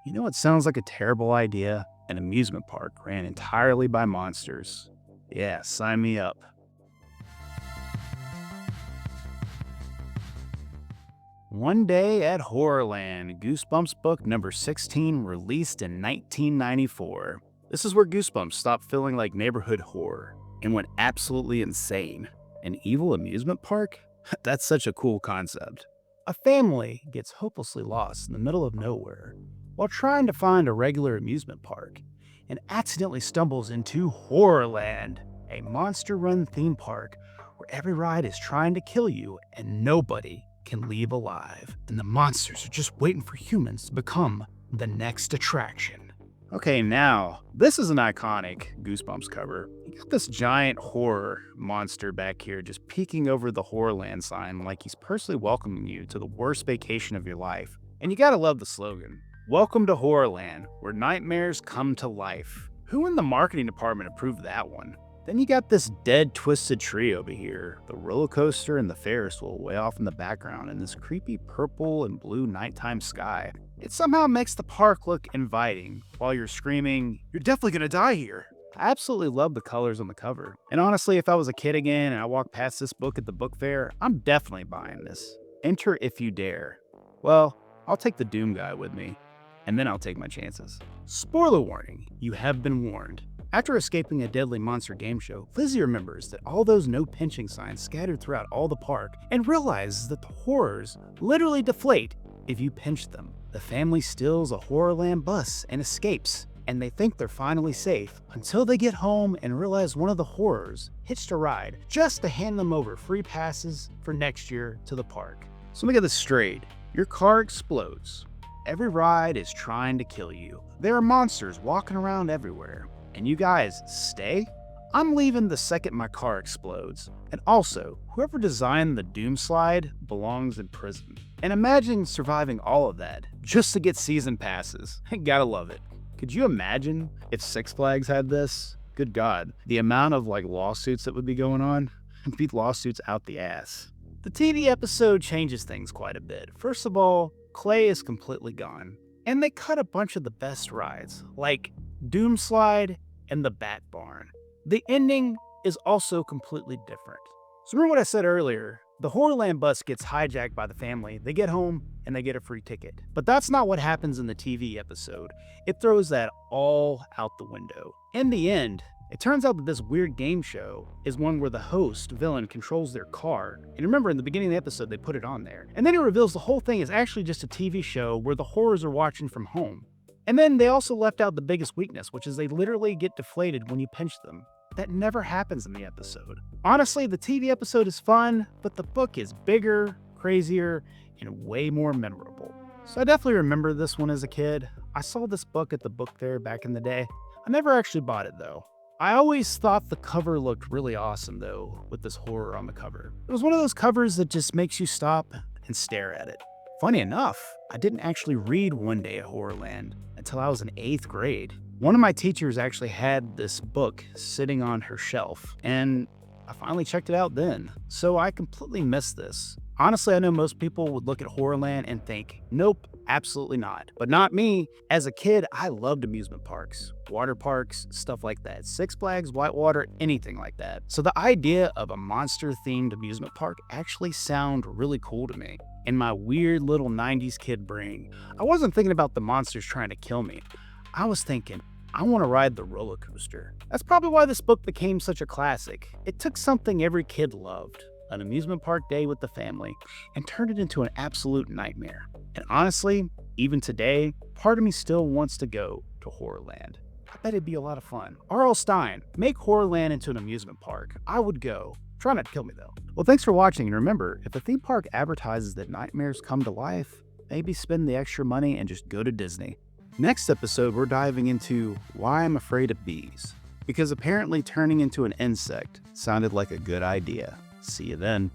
You know what sounds like a terrible idea? An amusement park ran entirely by monsters. Yeah, sign me up. One day at HorrorLand, Goosebumps book number 16 released in 1994. This is where Goosebumps stopped feeling like neighborhood horror and went absolutely insane. An evil amusement park? That's such a cool concept. A family gets hopelessly lost in the middle of nowhere while trying to find a regular amusement park and accidentally stumbles into HorrorLand, a monster-run theme park where every ride is trying to kill you and nobody can leave alive. And the monsters are just waiting for humans to become the next attraction. Okay, now, this is an iconic Goosebumps cover. You got this giant horror monster back here just peeking over the HorrorLand sign like he's personally welcoming you to the worst vacation of your life. And you gotta love the slogan. Welcome to HorrorLand, where nightmares come to life. Who in the marketing department approved that one? Then you got this dead, twisted tree over here, the roller coaster and the Ferris wheel way off in the background, and this creepy purple and blue nighttime sky. It somehow makes the park look inviting while you're screaming, "You're definitely gonna die here." I absolutely love the colors on the cover. And honestly, if I was a kid again and I walked past this book at the book fair, I'm definitely buying this. Enter if you dare. Well, I'll take the Doom guy with me, and then I'll take my chances. Spoiler warning, you have been warned. After escaping a deadly monster game show, Lizzie remembers that all those no pinching signs scattered throughout all the park and realizes that the horrors literally deflate if you pinch them. The family steals a HorrorLand bus and escapes, and they think they're finally safe until they get home and realize one of the horrors hitched a ride just to hand them over free passes for next year to the park. So let me get this straight. Your car explodes. Every ride is trying to kill you. There are monsters walking around everywhere. And you guys stay? I'm leaving the second my car explodes. And also, whoever designed the Doom slide belongs in prison. And imagine surviving all of that just to get season passes. Gotta love it. Could you imagine if Six Flags had this? Good God, the amount of lawsuits that would be going on? It'd be lawsuits out the ass. The TV episode changes things quite a bit. First of all, Clay is completely gone. And they cut a bunch of the best rides, like Doom Slide and the Bat Barn. The ending is also completely different. So remember what I said earlier, the HorrorLand bus gets hijacked by the family, they get home, and they get a free ticket. But that's not what happens in the TV episode. It throws that all out the window. In the end, it turns out that this weird game show is one where the host villain controls their car. And remember, in the beginning of the episode, they put it on there. And then it reveals the whole thing is actually just a TV show where the horrors are watching from home. And then they also left out the biggest weakness, which is they literally get deflated when you pinch them. That never happens in the episode. Honestly, the TV episode is fun, but the book is bigger, crazier, and way more memorable. So I definitely remember this one as a kid. I saw this book at the book fair back in the day. I never actually bought it though. I always thought the cover looked really awesome though, with this horror on the cover. It was one of those covers that just makes you stop and stare at it. Funny enough, I didn't actually read One Day at HorrorLand until I was in 8th grade. One of my teachers actually had this book sitting on her shelf, and I finally checked it out then. So I completely missed this. Honestly, I know most people would look at HorrorLand and think, nope, absolutely not. But not me. As a kid, I loved amusement parks, water parks, stuff like that. Six Flags, Whitewater, anything like that. So the idea of a monster-themed amusement park actually sounded really cool to me. In my weird little 90s kid brain, I wasn't thinking about the monsters trying to kill me. I was thinking, I want to ride the roller coaster. That's probably why this book became such a classic. It took something every kid loved, an amusement park day with the family, and turned it into an absolute nightmare. And honestly, even today, part of me still wants to go to HorrorLand. I bet it'd be a lot of fun. R.L. Stine, make HorrorLand into an amusement park. I would go. Try not to kill me though. Well, thanks for watching, and remember, if a theme park advertises that nightmares come to life, maybe spend the extra money and just go to Disney. Next episode, we're diving into why I'm afraid of bees, because apparently turning into an insect sounded like a good idea. See you then.